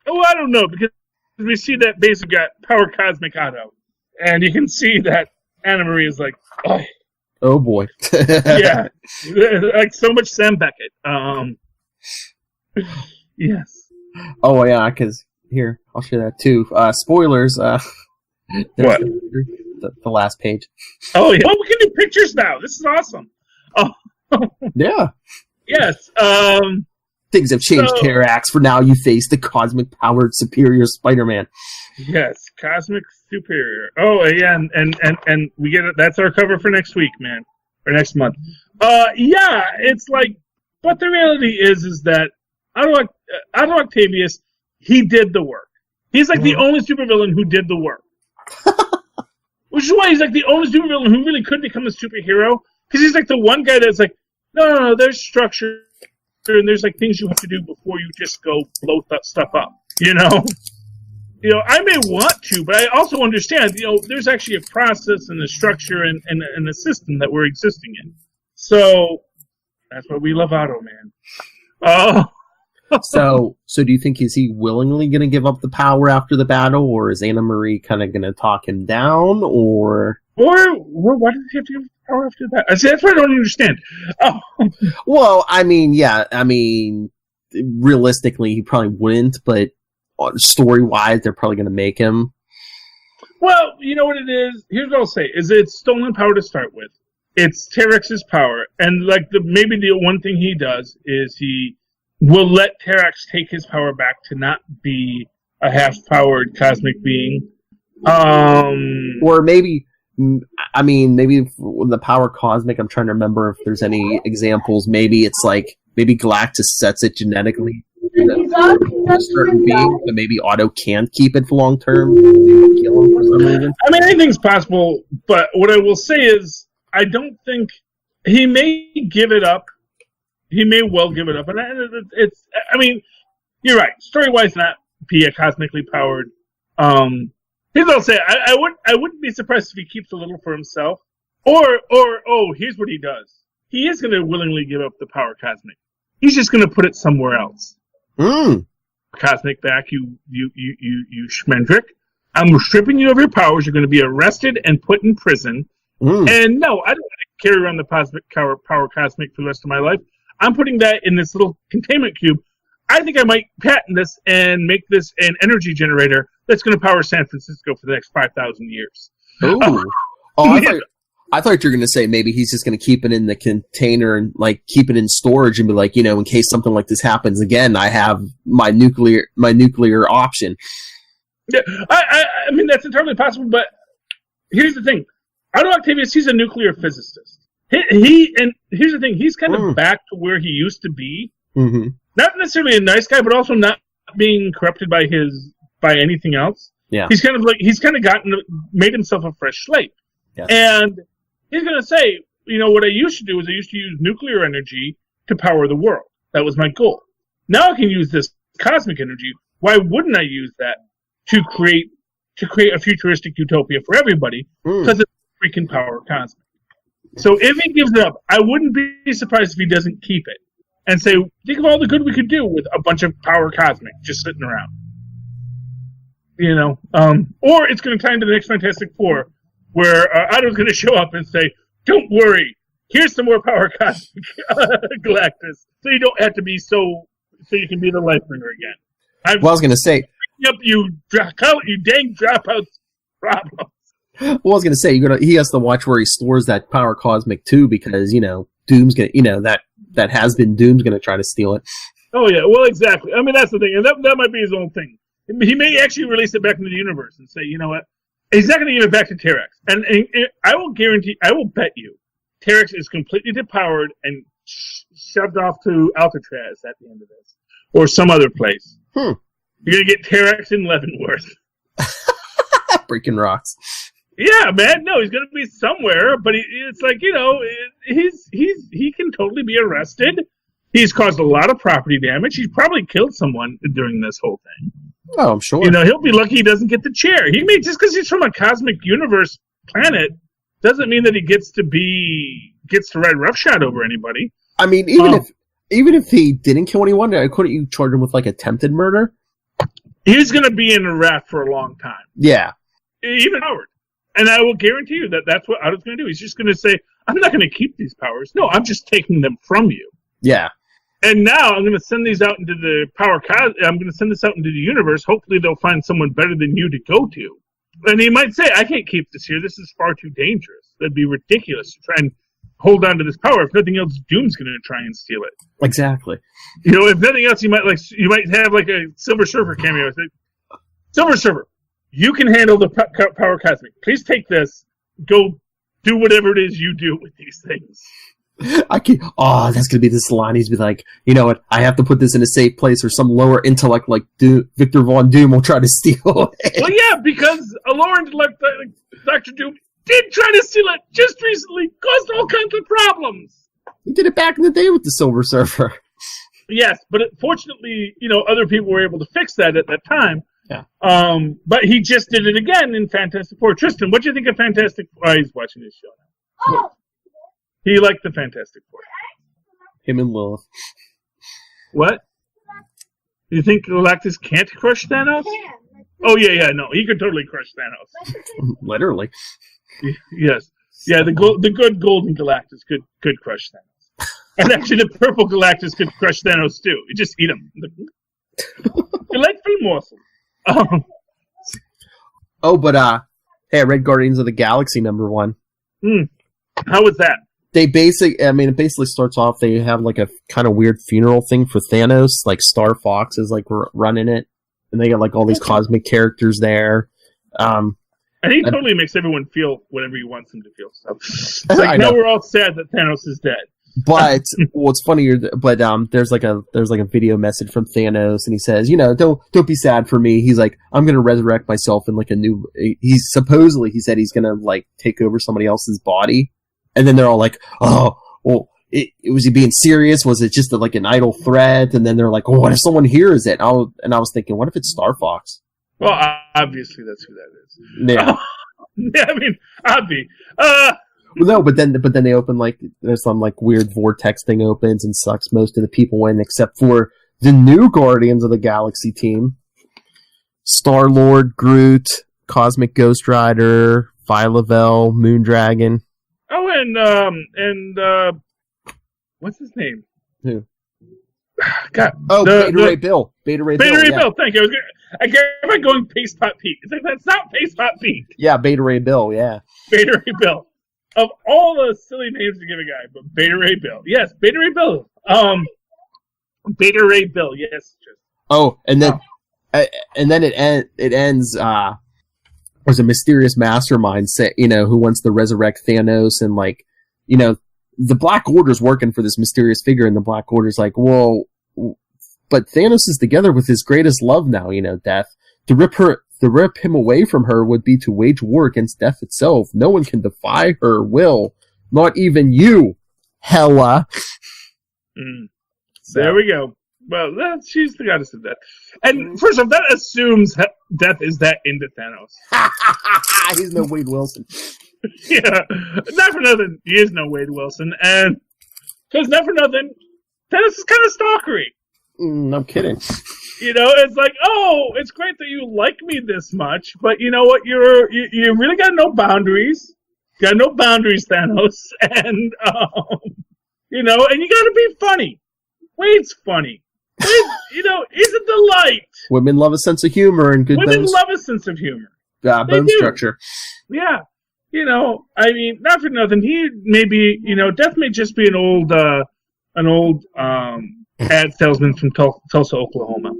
B: Oh, I don't know, because we see that basically got power cosmic Otto, and you can see that Anna Marie is like,
A: oh boy,
B: yeah, like so much Sam Beckett. Yes.
A: Oh yeah, because here I'll share that too. Spoilers.
B: What?
A: The last page.
B: Oh yeah. Well, we can do pictures now. This is awesome. Oh.
A: Yeah.
B: Yes.
A: Things have changed, Terax. For now, you face the cosmic-powered superior Spider-Man.
B: Yes, cosmic superior. Oh yeah, and we get it. That's our cover for next week, man, or next month. Yeah, it's like, but the reality is that Otto Octavius, he did the work. He's like the only supervillain who did the work. Which is why he's like the only supervillain who really could become a superhero, because he's like the one guy that's like, no, there's structure. And there's like things you have to do before you just go blow stuff up, I may want to, but I also understand, there's actually a process and a structure and a system that we're existing in. So that's why we love Otto, man. Oh.
A: So do you think, is he willingly going to give up the power after the battle, or is Anna Marie kind of going to talk him down, or why did he have to give power after that? That's what I don't understand. Oh. Well, realistically, he probably wouldn't, but story-wise, they're probably going to make him.
B: Well, you know what it is? Here's what I'll say, is it's stolen power to start with. It's Terex's power, and like maybe the one thing he does is he will let Terex take his power back to not be a half-powered cosmic being.
A: Or maybe the power cosmic, I'm trying to remember if there's any examples. Maybe it's like, Galactus sets it genetically to a certain being, but maybe Otto can't keep it for long term. Kill him for some reason.
B: Anything's possible, but what I will say is, I don't think he may give it up. He may well give it up, and you're right. Story-wise, not be a cosmically powered. Here's what I'll say. I wouldn't be surprised if he keeps a little for himself. Or here's what he does. He is going to willingly give up the power cosmic. He's just going to put it somewhere else. Cosmic back, you schmendrick. I'm stripping you of your powers. You're going to be arrested and put in prison. And no, I don't want to carry around the power cosmic for the rest of my life. I'm putting that in this little containment cube. I think I might patent this and make this an energy generator that's going to power San Francisco for the next 5,000 years.
A: I thought you were going to say maybe he's just going to keep it in the container and like keep it in storage and be like, in case something like this happens again, I have my nuclear option.
B: Yeah, I mean that's entirely possible. But here's the thing: Otto Octavius, he's a nuclear physicist. And here's the thing: he's kind of back to where he used to be. Mm-hmm. Not necessarily a nice guy, but also not being corrupted by anything else.
A: Yeah,
B: he's kind of made himself a fresh slate.
A: Yeah.
B: And he's going to say, what I used to do is I used to use nuclear energy to power the world. That was my goal. Now I can use this cosmic energy. Why wouldn't I use that to create a futuristic utopia for everybody? Because it's freaking power cosmic. So if he gives it up, I wouldn't be surprised if he doesn't keep it and say, think of all the good we could do with a bunch of power cosmic just sitting around. Or it's going to tie into the next Fantastic Four, where Otto's going to show up and say, don't worry, here's some more power cosmic Galactus, so you don't have to be so you can be the Lifebringer again.
A: I was going to say,
B: up you dang dropouts problems.
A: Well, I was going to say, he has to watch where he stores that power cosmic too, because Doom's going to, that has been Doom's going to try to steal it.
B: Oh yeah, well exactly. I mean that's the thing, and that might be his own thing. He may actually release it back into the universe and say, you know what, he's not going to give it back to Terex. And I will guarantee, I will bet you, Terex is completely depowered and shoved off to Alcatraz at the end of this, or some other place. You're going to get Terex in Leavenworth.
A: Breaking rocks.
B: Yeah, man. No, he's going to be somewhere, but it's like, you know, he can totally be arrested. He's caused a lot of property damage. He's probably killed someone during this whole thing.
A: Oh, I'm sure.
B: You know, he'll be lucky he doesn't get the chair. He may, just because he's from a cosmic universe planet doesn't mean that he gets to ride roughshod over anybody.
A: I mean, even if he didn't kill anyone, couldn't you charge him with like attempted murder?
B: He's going to be in a raft for a long time.
A: Yeah.
B: Even Howard. And I will guarantee you that that's what Otto's going to do. He's just going to say, I'm not going to keep these powers. No, I'm just taking them from you.
A: Yeah.
B: And now I'm going to send these out into the I'm going to send this out into the universe. Hopefully they'll find someone better than you to go to. And he might say, I can't keep this here. This is far too dangerous. That'd be ridiculous to try and hold on to this power. If nothing else, Doom's going to try and steal it.
A: Exactly.
B: You know, if nothing else, you might have like a Silver Surfer cameo. Silver Surfer, you can handle the power cosmic. Please take this. Go do whatever it is you do with these things.
A: That's gonna be this line. He's be like, you know what? I have to put this in a safe place, or some lower intellect like Victor Von Doom will try to steal it.
B: Well, yeah, because a lower intellect like Dr. Doom did try to steal it just recently, caused all kinds of problems.
A: He did it back in the day with the Silver Surfer.
B: Yes, but fortunately, you know, other people were able to fix that at that time.
A: Yeah.
B: But he just did it again in Fantastic Four. Tristan, what do you think of Fantastic Four? Oh, he's watching this show now. He liked the Fantastic Four.
A: Him and Lilith.
B: What? You think Galactus can't crush Thanos? Oh, yeah, no. He could totally crush Thanos.
A: Literally.
B: Yes. Yeah, the good golden Galactus could crush Thanos. And actually, the purple Galactus could crush Thanos, too. You just eat him. Delightful morsel.
A: Hey, I read Guardians of the Galaxy #1.
B: How was that?
A: It basically starts off, they have like a kind of weird funeral thing for Thanos, like Star Fox is like running it, and they got like all these cosmic characters there.
B: And he totally makes everyone feel whatever he wants them to feel. So it's like now we're all sad that Thanos is dead.
A: But what's funnier? There's like a video message from Thanos, and he says, you know, don't be sad for me. He's like, I'm gonna resurrect myself in like a new. He said he's gonna like take over somebody else's body, and then they're all like, oh, well, was he being serious? Was it just like an idle threat? And then they're like, oh, what if someone hears it? And I was thinking, what if it's Star Fox?
B: Well, obviously that's who that is.
A: Yeah.
B: Yeah, I mean, obvi.
A: No, but then they open like there's some like weird vortex thing opens and sucks most of the people in except for the new Guardians of the Galaxy team: Star-Lord, Groot, Cosmic Ghost Rider, Phyla-Vell, Moondragon.
B: Oh, and what's his name?
A: Who?
B: God.
A: Oh, Beta Ray Bill. Beta Ray Bill.
B: Thank you. I kept going Paste Pot Pete. It's like, that's not Paste Pot Pete.
A: Yeah, Beta Ray Bill. Yeah.
B: Beta Ray Bill. Of all the silly names to give a guy, but Beta Ray Bill. Yes, Beta Ray Bill. Beta Ray Bill. Yes.
A: Oh, and then it ends. There's a mysterious mastermind, who wants to resurrect Thanos, and like, you know, the Black Order's working for this mysterious figure, and the Black Order's like, well, but Thanos is together with his greatest love now, you know, Death. To rip him away from her would be to wage war against death itself. No one can defy her will. Not even you, Hela.
B: So. There we go. Well, she's the goddess of death. And first off, that assumes death is that into Thanos.
A: He's no Wade Wilson.
B: Yeah. Not for nothing, he is no Wade Wilson. And because not for nothing, Thanos is kind of stalkery.
A: No kidding.
B: You know, it's like, oh, it's great that you like me this much, but you know what? You really got no boundaries. Got no boundaries, Thanos, and you know, and you got to be funny. Wade's funny. Wade, you know, he's a delight.
A: Women love a sense of humor and good.
B: Women love a sense of humor.
A: Bone structure.
B: Yeah, you know, I mean, not for nothing. He may be, you know, Death may just be an old ad salesman from Tulsa, Oklahoma.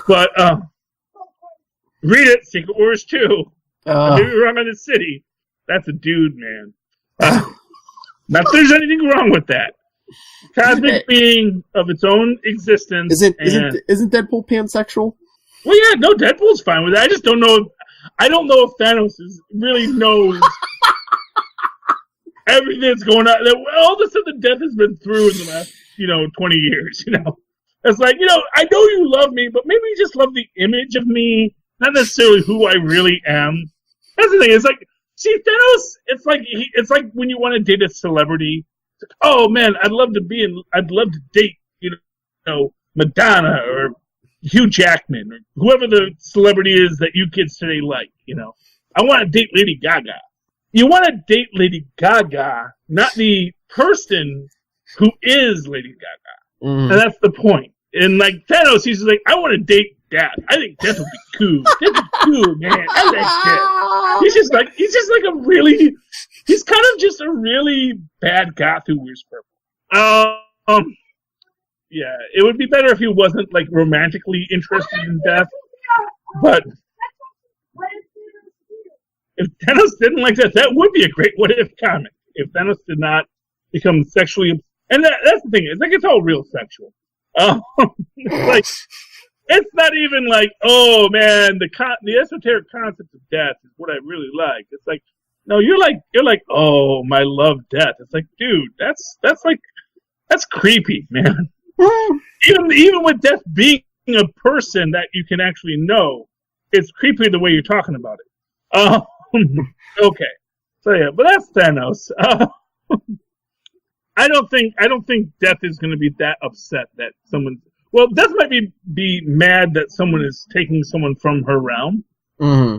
B: But read it, Secret Wars 2. Maybe wrong on the city. That's a dude, man. Not that there's anything wrong with that. Cosmic being of its own existence.
A: Isn't Deadpool pansexual?
B: Well, yeah, no, Deadpool's fine with it. I just don't know. I don't know if Thanos really knows everything that's going on. All the stuff that Death has been through in the last, 20 years. It's like, I know you love me, but maybe you just love the image of me, not necessarily who I really am. That's the thing. It's like, see, Thanos. It's like when you want to date a celebrity. It's like, oh man, I'd love to date, Madonna or Hugh Jackman or whoever the celebrity is that you kids today like. I want to date Lady Gaga. You want to date Lady Gaga, not the person who is Lady Gaga. And that's the point. And like Thanos, he's just like, I want to date Death. I think Death would be cool. Death would be cool, man. I like Death. He's kind of just a really bad goth who wears purple. Yeah, it would be better if he wasn't like romantically interested in Death. But if Thanos didn't like that would be a great what if comic. If Thanos did not become sexually, and that's the thing. It's like it's all real sexual. It's not even like, oh man, the esoteric concept of death is what I really like. It's like, no, you're like, oh, my love, death. It's like, dude, that's creepy, man. even with death being a person that you can actually know, it's creepy the way you're talking about it. Okay, so yeah, but that's Thanos. I don't think Death is going to be that upset that someone. Well, Death might be mad that someone is taking someone from her realm. Mm-hmm.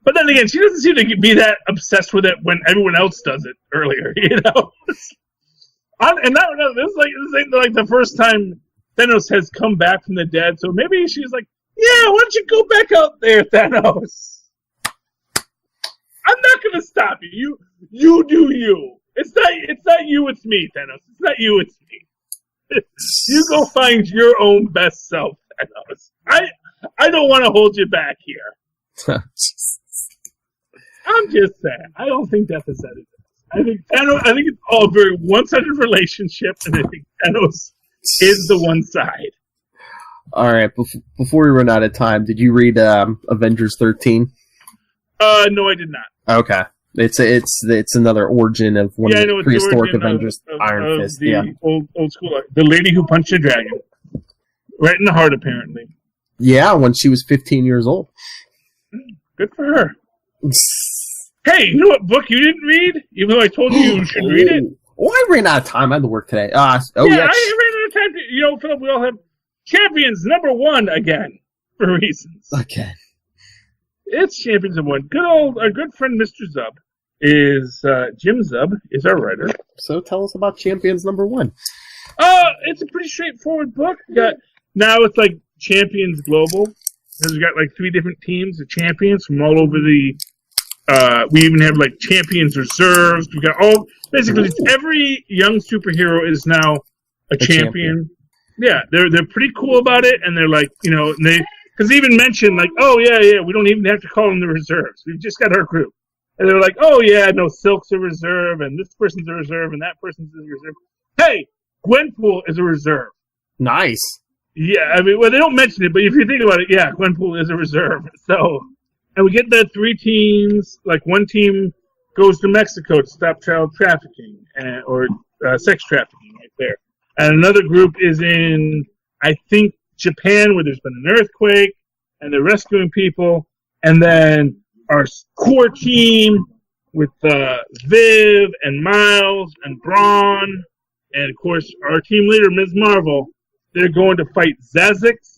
B: But then again, she doesn't seem to be that obsessed with it when everyone else does it earlier. And this is like the first time Thanos has come back from the dead. So maybe she's like, "Yeah, why don't you go back out there, Thanos? I'm not going to stop you. You do you. It's not you, it's me, Thanos. It's not you, it's me. You go find your own best self, Thanos. I don't want to hold you back here." I'm just saying. I don't think Death is anything. I think it's all a very one-sided relationship, and I think Thanos is the one side.
A: All right. Before we run out of time, did you read Avengers 13?
B: No, I did not.
A: Okay. It's another origin of one of the prehistoric Avengers, Iron Fist.
B: Old school, the lady who punched a dragon, right in the heart, apparently.
A: Yeah, when she was 15 years old.
B: Good for her. Hey, you know what book you didn't read? Even though I told you should read it.
A: Oh, I ran out of time. I had to work today.
B: I ran out of time. Philip, we all have Champions #1 again for reasons.
A: Okay.
B: It's Champions #1. Our good friend Mr. Zub is Jim Zub is our writer.
A: So tell us about Champions #1.
B: It's a pretty straightforward book. Now it's like Champions Global. We've got like 3 different teams of champions from all over the. We even have like Champions Reserves. We got basically every young superhero is now a champion. Yeah, they're pretty cool about it, and they're like, because they even mentioned like, oh yeah, we don't even have to call them the reserves. We've just got our group, and they're like, oh yeah, no, Silk's a reserve, and this person's a reserve, and that person's a reserve. Hey, Gwenpool is a reserve.
A: Nice.
B: Yeah, I mean, well, they don't mention it, but if you think about it, yeah, Gwenpool is a reserve. So, and we get the 3 teams. Like one team goes to Mexico to stop child trafficking or sex trafficking right there, and another group is in, I think, Japan, where there's been an earthquake, and they're rescuing people. And then our core team with Viv and Miles and Braun, and of course our team leader, Ms. Marvel. They're going to fight Zazix,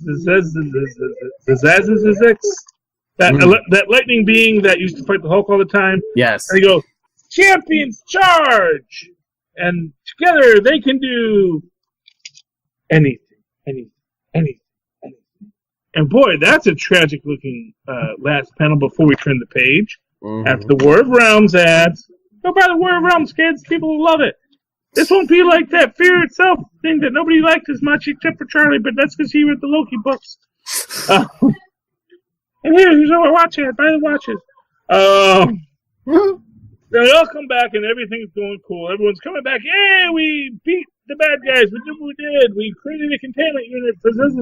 B: that lightning being that used to fight the Hulk all the time.
A: Yes.
B: And they go, champions charge! And together they can do anything. And boy, that's a tragic looking last panel before we turn the page. Mm-hmm. After the War of Realms ads. Go buy the War of Realms, kids. People will love it. This won't be like that Fear Itself thing that nobody liked as much except for Charlie, but that's because he read the Loki books. And here's our watch it. Buy the watches. They all come back and everything's going cool. Everyone's coming back. Yay, we beat the bad guys. We did what we did. We created a containment unit for this.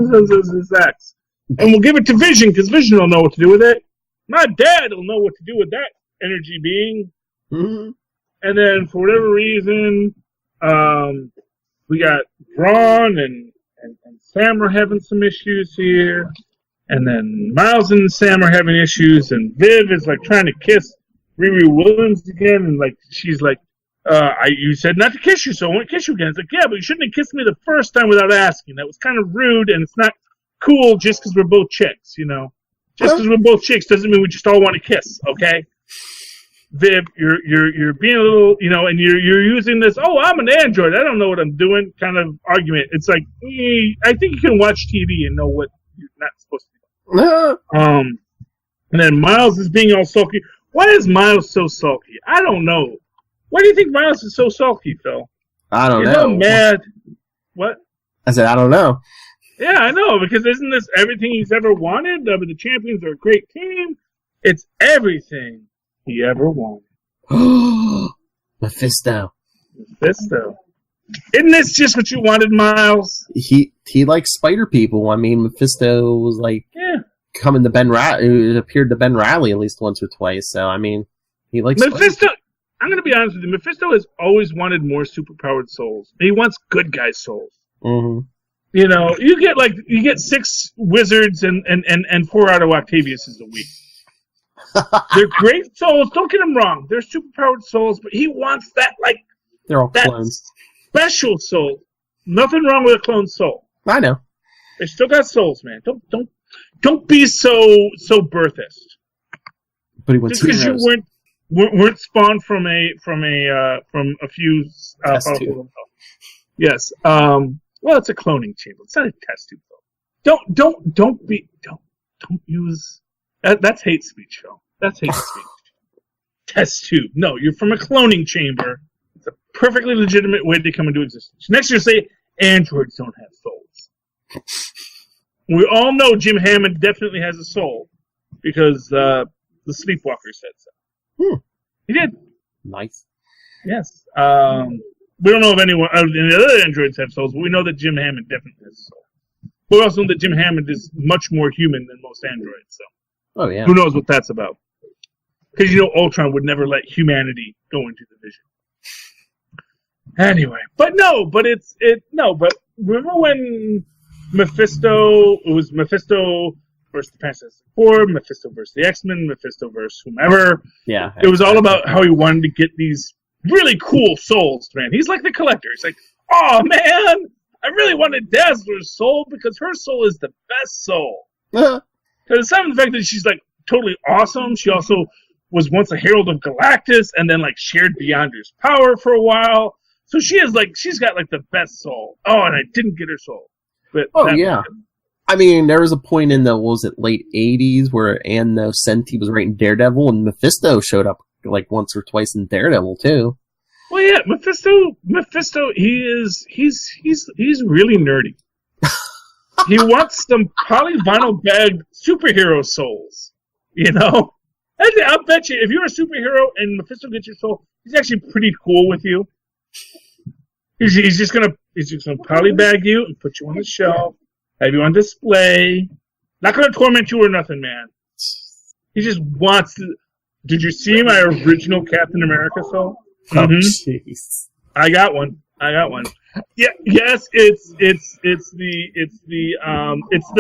B: And we'll give it to Vision because Vision will know what to do with it. My dad will know what to do with that energy being. Mm-hmm. And then for whatever reason, we got Braun and Sam are having some issues here. And then Miles and Sam are having issues. And Viv is like trying to kiss Riri Williams again. And like she's like, you said not to kiss you, so I won't kiss you again. It's like, yeah, but you shouldn't have kissed me the first time without asking. That was kind of rude, and it's not cool just because we're both chicks, you know. Just because we're both chicks doesn't mean we just all want to kiss, okay? Viv, you're being a little, you know, and you're using this, oh, I'm an android, I don't know what I'm doing kind of argument. It's like, I think you can watch TV and know what you're not supposed to do. And then Miles is being all sulky. Why is Miles so sulky? I don't know. Why do you think Miles is so sulky, Phil?
A: I don't know.
B: He's so mad. What?
A: I said, I don't know.
B: Yeah, I know, because isn't this everything he's ever wanted? The Champions are a great team. It's everything he ever wanted.
A: Mephisto.
B: Isn't this just what you wanted, Miles?
A: He likes spider people. I mean, Mephisto was like coming to Ben Riley. It appeared to Ben Riley at least once or twice. So I mean, he likes
B: Mephisto. I'm going to be honest with you. Mephisto has always wanted more superpowered souls. He wants good guy souls.
A: Mm-hmm.
B: You know, you get 6 wizards and 4 out of Octaviuses a week. They're great souls. Don't get them wrong. They're superpowered souls, but he wants that
A: they're all clones.
B: Special soul. Nothing wrong with a clone soul.
A: I know.
B: They still got souls, man. Don't be so birthist.
A: But he wants
B: just because you weren't spawned from a few
A: test tube.
B: Yes. Well, it's a cloning chamber. It's not a test tube, though. Don't use that's hate speech, Phil. That's hate speech. Test tube. No, you're from a cloning chamber. It's a perfectly legitimate way to come into existence. Next, you say androids don't have souls. We all know Jim Hammond definitely has a soul because the Sleepwalker said so. He did.
A: Nice.
B: Yes. We don't know if any other androids have souls, but we know that Jim Hammond definitely has a soul. We also know that Jim Hammond is much more human than most androids, so.
A: Oh, yeah.
B: Who knows what that's about? Because, you know, Ultron would never let humanity go into the Vision. Anyway. But remember when it was Mephisto versus the Fantastic Four, Mephisto versus the X-Men, Mephisto versus whomever.
A: Yeah.
B: It was all about how he wanted to get these really cool souls, man. He's like the collector. He's like, oh, man, I really wanted Dazzler's soul because her soul is the best soul. Because aside from the fact that she's, like, totally awesome, she also was once a herald of Galactus and then, like, shared Beyonder's power for a while. So she's got, like, the best soul. Oh, and I didn't get her soul. But
A: yeah. I mean, there was a point in the, late 80s where Ann Nocenti was writing Daredevil, and Mephisto showed up, like, once or twice in Daredevil, too.
B: Well, yeah, Mephisto, he's really nerdy. He wants some polyvinyl bagged superhero souls, you know? I'll bet you, if you're a superhero and Mephisto gets your soul, he's actually pretty cool with you. He's just gonna polybag you and put you on the shelf, have you on display. Not gonna torment you or nothing, man. He just wants to. Did you see my original Captain America soul?
A: Oh, jeez.
B: I got one. Yeah, yes, it's the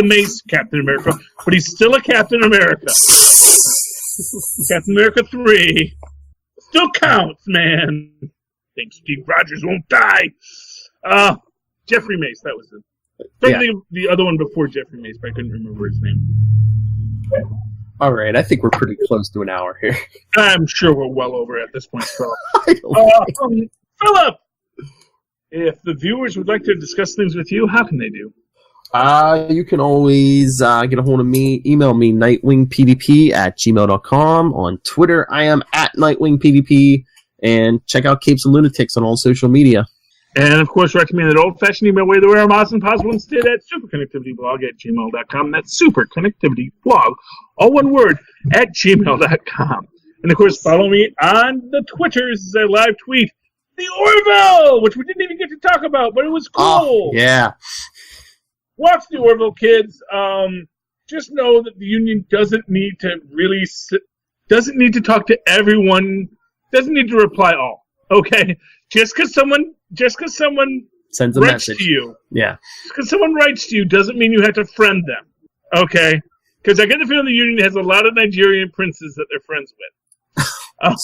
B: Mace Captain America, but he's still a Captain America. Captain America 3 still counts, man. Think Steve Rogers won't die. Jeffrey Mace, that was the other one before Jeffrey Mace, but I couldn't remember his name.
A: All right, I think we're pretty close to an hour here.
B: I'm sure we're well over at this point, Philip. Philip, if the viewers would like to discuss things with you, how can they do?
A: You can always get a hold of me. Email me, nightwingpdp@gmail.com. On Twitter, I am @nightwingpdp. And check out Capes and Lunatics on all social media.
B: And, of course, write to me in that old-fashioned email way the way I'm awesome possible instead at superconnectivityblog@gmail.com. That's superconnectivityblog, all one word, at gmail.com. And, of course, follow me on the Twitters as I live tweet the Orville, which we didn't even get to talk about, but it was cool.
A: Oh, yeah.
B: Watch the Orville, kids. Just know that the Union doesn't need to doesn't need to talk to everyone, doesn't need to reply all. Okay? Just because someone
A: Sends a
B: writes
A: message
B: to you.
A: Yeah.
B: Just because someone writes to you doesn't mean you have to friend them. Okay? Because I get the feeling the Union has a lot of Nigerian princes that they're friends with. I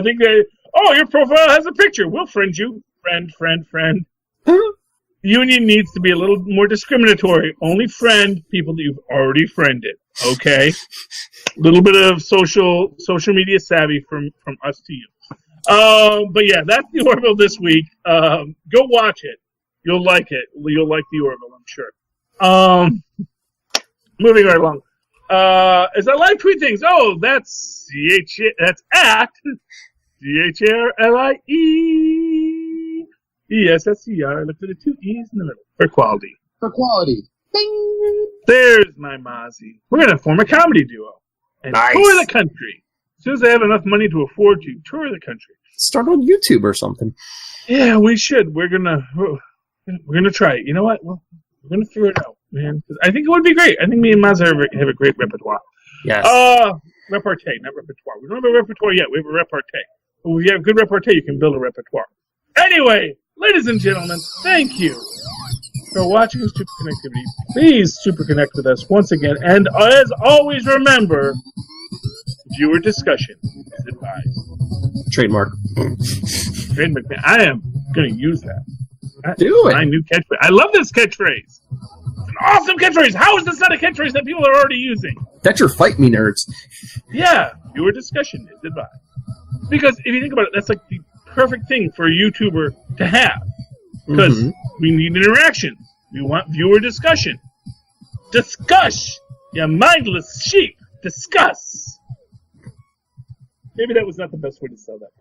B: think your profile has a picture. We'll friend you. Friend. The Union needs to be a little more discriminatory. Only friend people that you've already friended. Okay? A little bit of social media savvy from us to you. But yeah, that's the Orville this week. Go watch it. You'll like it. You'll like the Orville, I'm sure. Moving right along. As I live tweet things, that's at CHRLIE. Look for the two E's in the middle. For quality. Ding! There's my Mozzie. We're going to form a comedy duo. And tour the country. As soon as I have enough money to afford to tour the country.
A: Start on YouTube or something.
B: Yeah, we should. We're gonna try it. You know what? We're gonna figure it out, man. I think it would be great. I think me and Maz have a great repertoire.
A: Yes.
B: Repartee, not repertoire. We don't have a repertoire yet. We have a repartee. But if you have a good repartee, you can build a repertoire. Anyway, ladies and gentlemen, thank you for watching Super Connectivity. Please super connect with us once again. And as always, remember, viewer discussion is advised.
A: Trademark.
B: Trademark. I am going to use that.
A: Do it.
B: My new catchphrase. I love this catchphrase. It's an awesome catchphrase. How is this not a catchphrase that people are already using?
A: That's your fight me, nerds.
B: Yeah, viewer discussion is advised. Because if you think about it, that's like the perfect thing for a YouTuber to have. Because we need interaction. We want viewer discussion. Discuss! You mindless sheep. Discuss! Maybe that was not the best way to sell that.